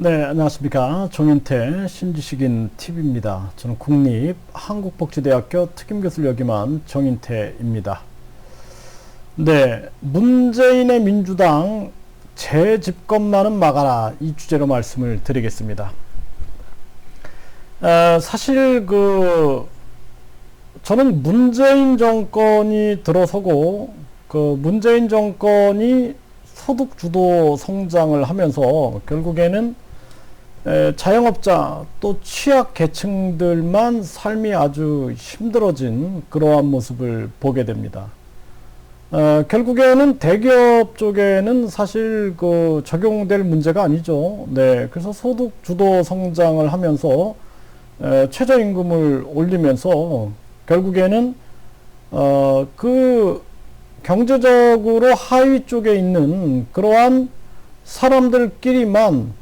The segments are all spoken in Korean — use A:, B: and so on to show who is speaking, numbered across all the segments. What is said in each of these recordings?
A: 네, 안녕하십니까. 정윤태 신지식인 TV입니다. 저는 국립한국복지대학교 특임교수를 역임한 정윤태입니다. 네, 문재인의 민주당 재집권만은 막아라, 이 주제로 말씀을 드리겠습니다. 사실 저는 문재인 정권이 들어서고 문재인 정권이 소득 주도 성장을 하면서 결국에는 자영업자 또 취약 계층들만 삶이 아주 힘들어진 그러한 모습을 보게 됩니다. 결국에는 대기업 쪽에는 사실 적용될 문제가 아니죠. 네, 그래서 소득 주도 성장을 하면서 최저임금을 올리면서 결국에는 경제적으로 하위 쪽에 있는 그러한 사람들끼리만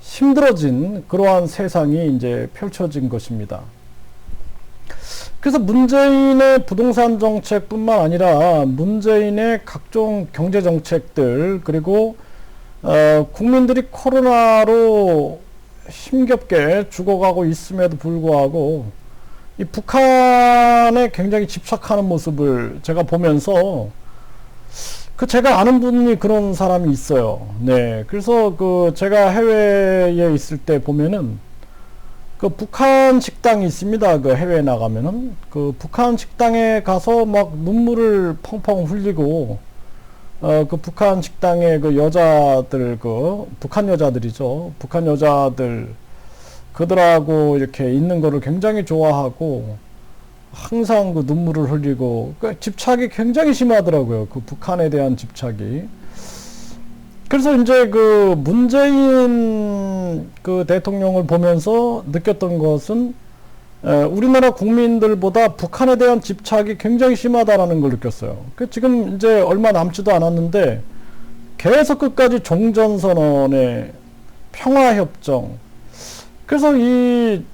A: 힘들어진 그러한 세상이 이제 펼쳐진 것입니다. 그래서 문재인의 부동산 정책뿐만 아니라 문재인의 각종 경제 정책들, 그리고 국민들이 코로나로 힘겹게 죽어가고 있음에도 불구하고 이 북한에 굉장히 집착하는 모습을 제가 보면서 제가 아는 분이 그런 사람이 있어요. 네. 그래서 제가 해외에 있을 때 보면은 북한 식당이 있습니다. 해외에 나가면은 북한 식당에 가서 막 눈물을 펑펑 흘리고 북한 식당에 여자들 북한 여자들이죠. 북한 여자들 그들하고 이렇게 있는 거를 굉장히 좋아하고 항상 눈물을 흘리고 집착이 굉장히 심하더라고요. 북한에 대한 집착이. 그래서 이제 문재인 대통령을 보면서 느꼈던 것은 우리나라 국민들보다 북한에 대한 집착이 굉장히 심하다라는 걸 느꼈어요. 지금 이제 얼마 남지도 않았는데 계속 끝까지 종전선언에 평화협정. 그래서 이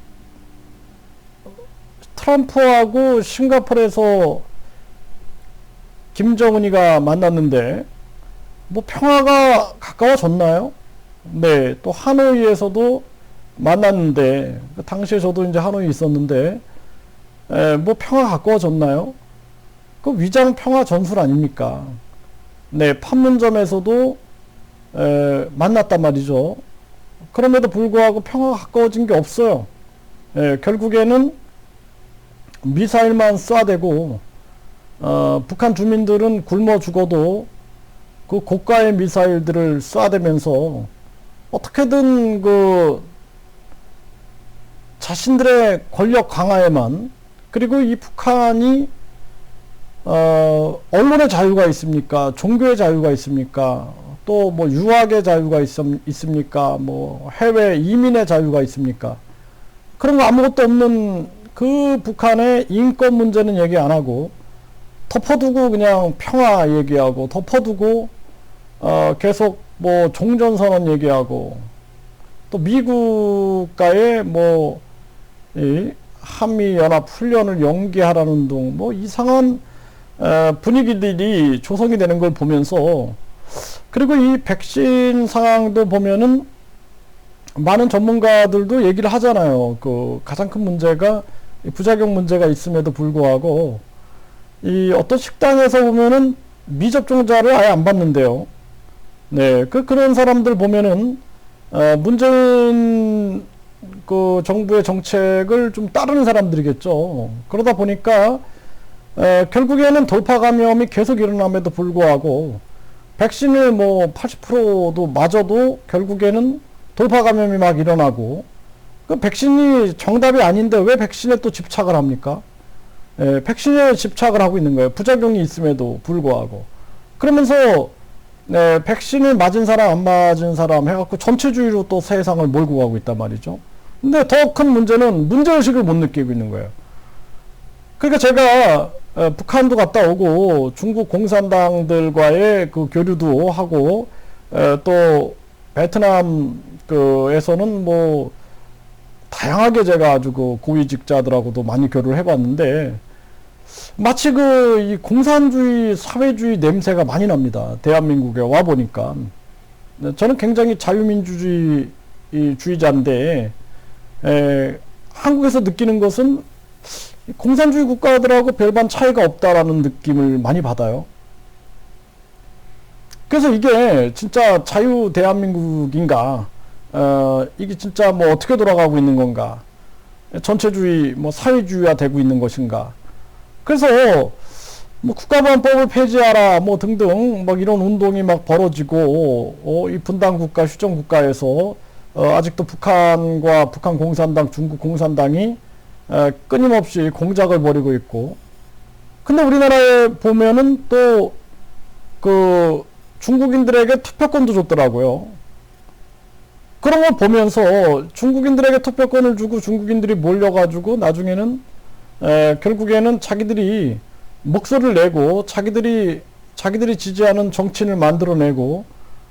A: 트럼프하고 싱가포르에서 김정은이가 만났는데 뭐 평화가 가까워졌나요? 네, 또 하노이에서도 만났는데 당시에 저도 이제 하노이에 있었는데 뭐 평화 가까워졌나요? 위장 평화 전술 아닙니까? 네, 판문점에서도 만났단 말이죠. 그럼에도 불구하고 평화가 가까워진 게 없어요. 결국에는 미사일만 쏴대고 북한 주민들은 굶어 죽어도 고가의 미사일들을 쏴대면서 어떻게든 자신들의 권력 강화에만, 그리고 이 북한이 언론의 자유가 있습니까? 종교의 자유가 있습니까? 또 뭐 유학의 자유가 있습니까? 뭐 해외 이민의 자유가 있습니까? 그런 거 아무것도 없는 북한의 인권 문제는 얘기 안 하고 덮어두고 그냥 평화 얘기하고 덮어두고 계속 뭐 종전선언 얘기하고 또 미국과의 뭐 한미연합 훈련을 연기하라는 등 뭐 이상한 분위기들이 조성이 되는 걸 보면서, 그리고 이 백신 상황도 보면은 많은 전문가들도 얘기를 하잖아요. 가장 큰 문제가 부작용 문제가 있음에도 불구하고 이 어떤 식당에서 보면은 미접종자를 아예 안 받는데요. 네, 그런 사람들 보면은 문재인 정부의 정책을 좀 따르는 사람들이겠죠. 그러다 보니까 결국에는 돌파 감염이 계속 일어남에도 불구하고 백신을 뭐 80%도 맞아도 결국에는 돌파 감염이 막 일어나고, 백신이 정답이 아닌데 왜 백신에 또 집착을 합니까? 백신에 집착을 하고 있는 거예요. 부작용이 있음에도 불구하고. 그러면서 백신을 맞은 사람 안 맞은 사람 해갖고 전체주의로 또 세상을 몰고 가고 있단 말이죠. 근데 더 큰 문제는 문제의식을 못 느끼고 있는 거예요. 그러니까 제가 북한도 갔다 오고 중국 공산당들과의 교류도 하고 또 베트남 에서는 뭐 다양하게 제가 아주 고위직자들하고도 많이 교류를 해봤는데 마치 이 공산주의, 사회주의 냄새가 많이 납니다. 대한민국에 와보니까. 저는 굉장히 자유민주주의 공산주의주의자인데 한국에서 느끼는 것은 공산주의 국가들하고 별반 차이가 없다라는 느낌을 많이 받아요. 그래서 이게 진짜 자유 대한민국인가, 이게 진짜 뭐 어떻게 돌아가고 있는 건가, 전체주의 뭐 사회주의화 되고 있는 것인가. 그래서 뭐 국가보안법을 폐지하라 뭐 등등 막 이런 운동이 막 벌어지고, 이 분단국가 휴전국가에서 아직도 북한과 북한 공산당, 중국 공산당이 끊임없이 공작을 벌이고 있고, 근데 우리나라에 보면은 또 그 중국인들에게 투표권도 줬더라고요. 그런 걸 보면서 중국인들에게 투표권을 주고 중국인들이 몰려가지고 나중에는 결국에는 자기들이 목소리를 내고 자기들이 지지하는 정치인을 만들어내고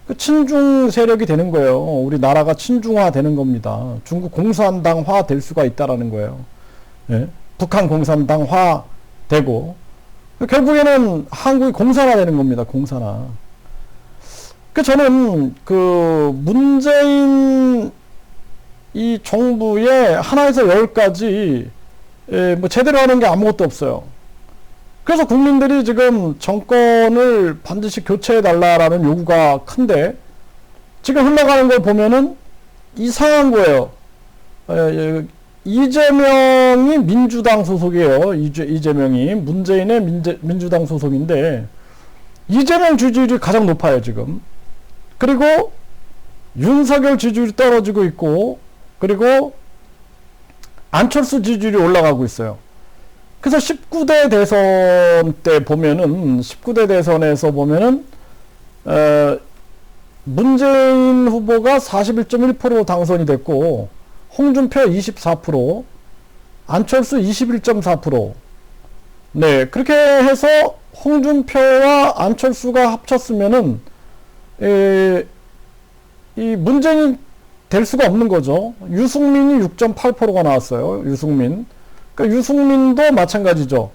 A: 그 친중 세력이 되는 거예요. 우리나라가 친중화 되는 겁니다. 중국 공산당화 될 수가 있다라는 거예요. 예? 북한 공산당화 되고 결국에는 한국이 공산화 되는 겁니다. 공산화. 그 저는 그 문재인 이 정부의 하나에서 10까지 뭐 제대로 하는 게 아무것도 없어요. 그래서 국민들이 지금 정권을 반드시 교체해 달라라는 요구가 큰데 지금 흘러가는 걸 보면은 이상한 거예요. 이재명이 민주당 소속이에요. 이재명이 문재인의 민주당 소속인데 이재명 지지율이 가장 높아요 지금. 그리고 윤석열 지지율이 떨어지고 있고, 그리고 안철수 지지율이 올라가고 있어요. 그래서 19대 대선 때 보면은 19대 대선에서 보면은 문재인 후보가 41.1% 당선이 됐고 홍준표 24%, 안철수 21.4%. 네, 그렇게 해서 홍준표와 안철수가 합쳤으면은 이 문재인이 될 수가 없는 거죠. 유승민이 6.8%가 나왔어요. 유승민. 그러니까 유승민도 마찬가지죠.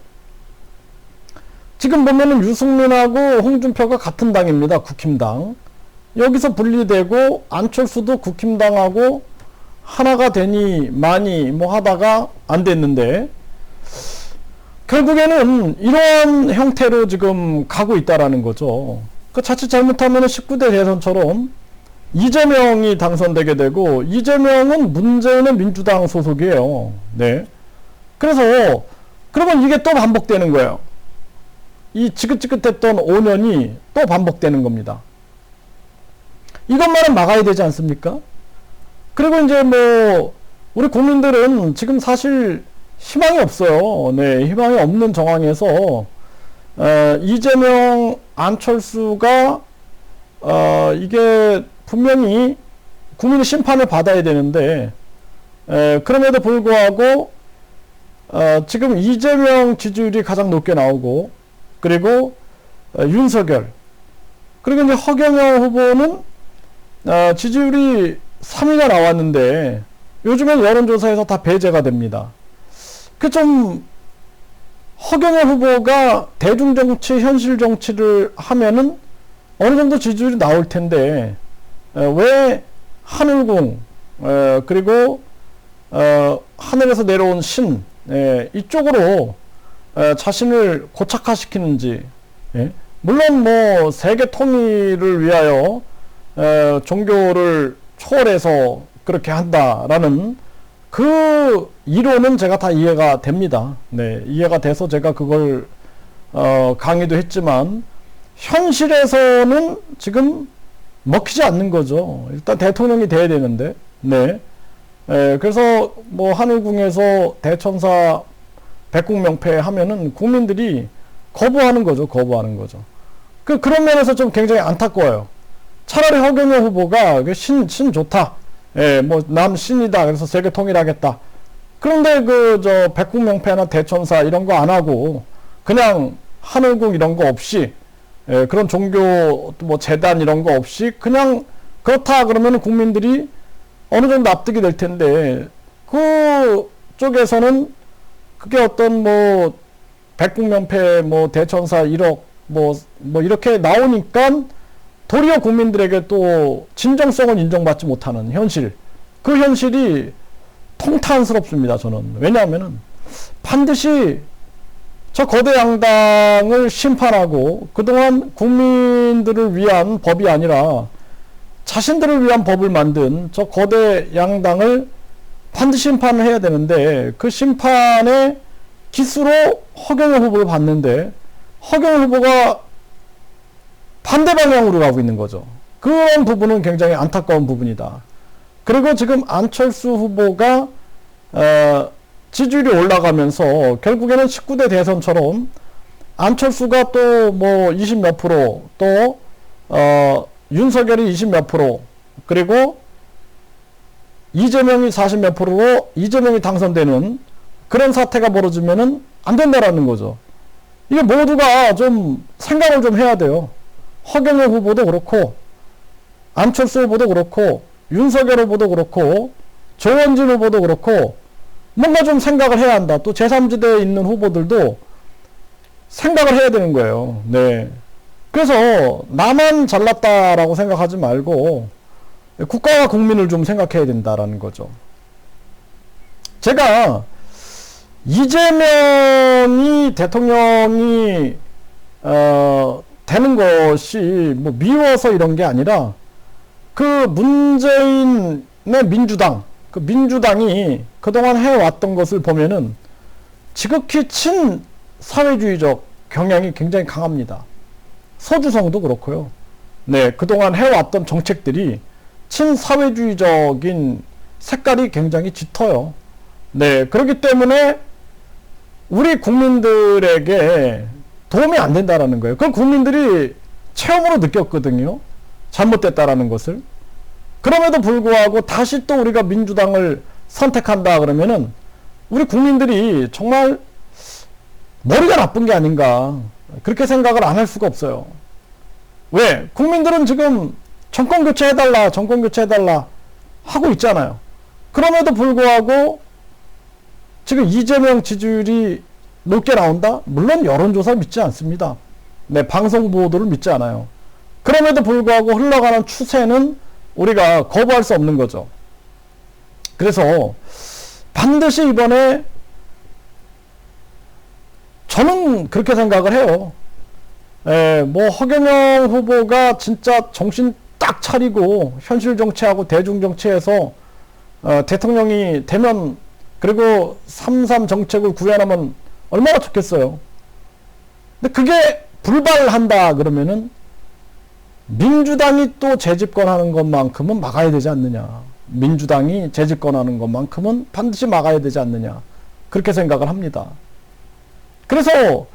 A: 지금 보면은 유승민하고 홍준표가 같은 당입니다. 국힘당. 여기서 분리되고 안철수도 국힘당하고 하나가 되니 많이 뭐 하다가 안 됐는데 결국에는 이러한 형태로 지금 가고 있다라는 거죠. 그 자칫 잘못하면 19대 대선처럼 이재명이 당선되게 되고 이재명은 문재인의 민주당 소속이에요. 네. 그래서 그러면 이게 또 반복되는 거예요. 이 지긋지긋했던 5년이 또 반복되는 겁니다. 이것만은 막아야 되지 않습니까? 그리고 이제 뭐 우리 국민들은 지금 사실 희망이 없어요. 네, 희망이 없는 정황에서 이재명, 안철수가 이게 분명히 국민의 심판을 받아야 되는데 그럼에도 불구하고 지금 이재명 지지율이 가장 높게 나오고 그리고 윤석열 그리고 이제 허경영 후보는 지지율이 3위가 나왔는데 요즘엔 여론조사에서 다 배제가 됩니다. 그 좀 허경영 후보가 대중정치, 현실정치를 하면은 어느 정도 지지율이 나올 텐데 왜 하늘궁 그리고 하늘에서 내려온 신 이쪽으로 자신을 고착화시키는지 물론 뭐 세계 통일을 위하여 종교를 초월해서 그렇게 한다라는 그 이론은 제가 다 이해가 됩니다. 네, 이해가 돼서 제가 그걸 강의도 했지만 현실에서는 지금 먹히지 않는 거죠. 일단 대통령이 돼야 되는데, 네. 그래서 뭐 하늘궁에서 대천사 백국명패 하면은 국민들이 거부하는 거죠. 거부하는 거죠. 그런 면에서 좀 굉장히 안타까워요. 차라리 허경영 후보가 신 좋다. 예, 뭐 남 신이다. 그래서 세계 통일하겠다. 그런데 백국명패나 대천사 이런 거 안 하고 그냥 하늘궁 이런 거 없이 그런 종교 뭐 재단 이런 거 없이 그냥 그렇다 그러면 국민들이 어느 정도 납득이 될 텐데 그 쪽에서는 그게 어떤 뭐 백국명패 뭐 대천사 1억 뭐 이렇게 나오니까 도리어 국민들에게 또 진정성을 인정받지 못하는 현실 그 현실이 통탄스럽습니다. 저는. 왜냐하면은 반드시 저 거대 양당을 심판하고 그동안 국민들을 위한 법이 아니라 자신들을 위한 법을 만든 저 거대 양당을 반드시 심판을 해야 되는데, 그 심판의 기수로 허경영 후보를 봤는데 허경영 후보가 반대 방향으로 가고 있는 거죠. 그런 부분은 굉장히 안타까운 부분이다. 그리고 지금 안철수 후보가 지지율이 올라가면서 결국에는 19대 대선처럼 안철수가 또 뭐 20 몇 프로, 또 윤석열이 20 몇 프로, 그리고 이재명이 40 몇 프로로 이재명이 당선되는 그런 사태가 벌어지면은 안 된다라는 거죠. 이게 모두가 좀 생각을 좀 해야 돼요. 허경영 후보도 그렇고 안철수 후보도 그렇고 윤석열 후보도 그렇고 조원진 후보도 그렇고 뭔가 좀 생각을 해야 한다. 또 제3지대에 있는 후보들도 생각을 해야 되는 거예요. 네. 그래서 나만 잘났다라고 생각하지 말고 국가와 국민을 좀 생각해야 된다라는 거죠. 제가 이재명이 대통령이 되는 것이 뭐 미워서 이런 게 아니라 그 문재인의 민주당, 그 민주당이 그동안 해왔던 것을 보면은 지극히 친사회주의적 경향이 굉장히 강합니다. 서주성도 그렇고요. 네, 그동안 해왔던 정책들이 친사회주의적인 색깔이 굉장히 짙어요. 네, 그렇기 때문에 우리 국민들에게 도움이 안 된다라는 거예요. 그건 국민들이 체험으로 느꼈거든요. 잘못됐다라는 것을. 그럼에도 불구하고 다시 또 우리가 민주당을 선택한다 그러면은 우리 국민들이 정말 머리가 나쁜 게 아닌가, 그렇게 생각을 안 할 수가 없어요. 왜? 국민들은 지금 정권 교체해달라, 정권 교체해달라 하고 있잖아요. 그럼에도 불구하고 지금 이재명 지지율이 높게 나온다? 물론 여론조사 믿지 않습니다. 네, 방송 보도를 믿지 않아요. 그럼에도 불구하고 흘러가는 추세는 우리가 거부할 수 없는 거죠. 그래서 반드시 이번에 저는 그렇게 생각을 해요. 뭐 허경영 후보가 진짜 정신 딱 차리고 현실 정치하고 대중 정치에서 대통령이 되면, 그리고 3.3 정책을 구현하면 얼마나 좋겠어요. 근데 그게 불발한다 그러면은 민주당이 또 재집권하는 것만큼은 막아야 되지 않느냐. 민주당이 재집권하는 것만큼은 반드시 막아야 되지 않느냐. 그렇게 생각을 합니다. 그래서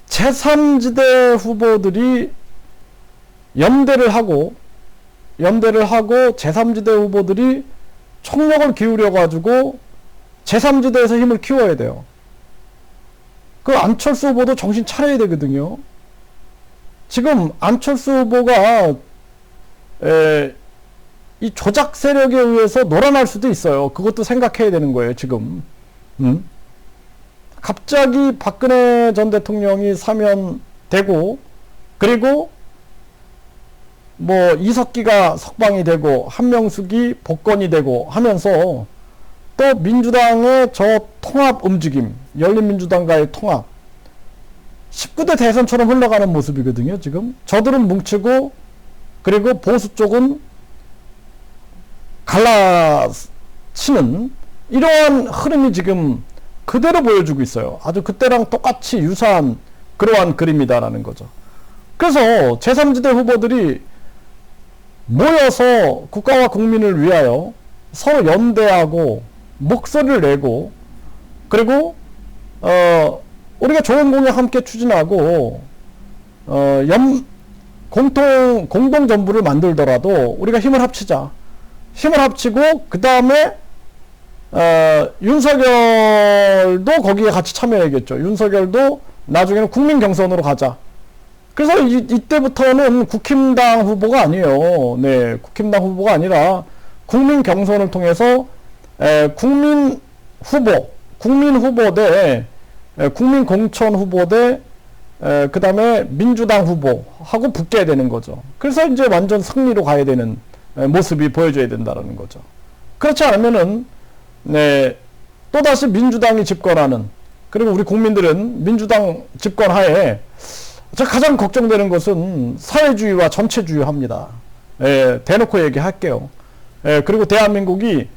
A: 제3지대 후보들이 연대를 하고 제3지대 후보들이 총력을 기울여 가지고 제3지대에서 힘을 키워야 돼요. 그 안철수 후보도 정신 차려야 되거든요. 지금 안철수 후보가 이 조작 세력에 의해서 놀아날 수도 있어요. 그것도 생각해야 되는 거예요, 지금. 갑자기 박근혜 전 대통령이 사면되고, 그리고 뭐 이석기가 석방이 되고 한명숙이 복권이 되고 하면서 또 민주당의 저 통합 움직임, 열린민주당과의 통합, 19대 대선처럼 흘러가는 모습이거든요. 지금 저들은 뭉치고, 그리고 보수 쪽은 갈라치는 이러한 흐름이 지금 그대로 보여주고 있어요. 아주 그때랑 똑같이 유사한 그러한 그림이다라는 거죠. 그래서 제3지대 후보들이 모여서 국가와 국민을 위하여 서로 연대하고 목소리를 내고, 그리고 우리가 좋은 공약 함께 추진하고 공동 정부를 만들더라도 우리가 힘을 합치자. 힘을 합치고 그 다음에 윤석열도 거기에 같이 참여해야겠죠. 윤석열도 나중에는 국민 경선으로 가자. 그래서 이때부터는 국힘당 후보가 아니에요. 네, 국힘당 후보가 아니라 국민 경선을 통해서 국민 후보 대 국민 공천 후보 대 그 다음에 민주당 후보하고 붙게 되는 거죠. 그래서 이제 완전 승리로 가야 되는 모습이 보여줘야 된다는 거죠. 그렇지 않으면은 네, 또다시 민주당이 집권하는, 그리고 우리 국민들은 민주당 집권 하에 가장 걱정되는 것은 사회주의와 전체주의합니다. 예, 대놓고 얘기할게요. 예, 그리고 대한민국이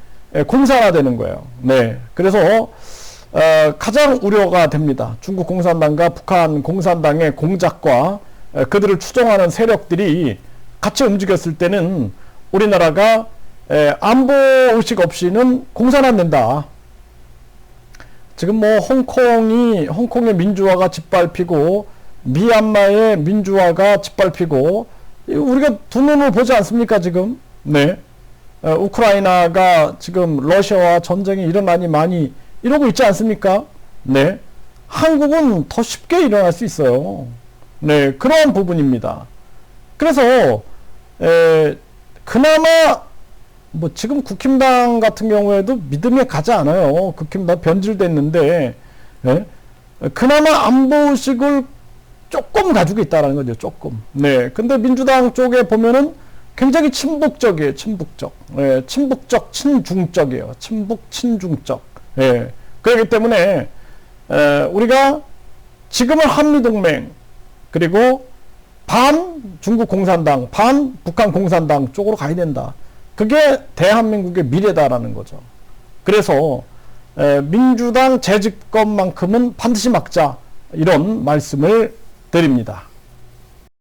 A: 공산화되는 거예요. 네, 그래서 가장 우려가 됩니다. 중국 공산당과 북한 공산당의 공작과 그들을 추종하는 세력들이 같이 움직였을 때는 우리나라가 안보 의식 없이는 공산 안 된다. 지금 뭐 홍콩의 민주화가 짓밟히고 미얀마의 민주화가 짓밟히고 우리가 두 눈으로 보지 않습니까 지금? 네. 우크라이나가 지금 러시아와 전쟁이 일어나니 많이 이러고 있지 않습니까? 네. 한국은 더 쉽게 일어날 수 있어요. 네. 그러한 부분입니다. 그래서 그나마 뭐 지금 국힘당 같은 경우에도 믿음이 가지 않아요. 국힘당 변질됐는데, 네? 그나마 안보의식을 조금 가지고 있다는 거죠. 조금. 네. 근데 민주당 쪽에 보면은 굉장히 친북적이에요. 친북적. 네. 친북적, 친중적이에요. 친북, 친중적. 네. 그렇기 때문에 우리가 지금은 한미동맹, 그리고 반 중국 공산당, 반 북한 공산당 쪽으로 가야 된다. 그게 대한민국의 미래다라는 거죠. 그래서 민주당 재집권만큼은 반드시 막자, 이런 말씀을 드립니다.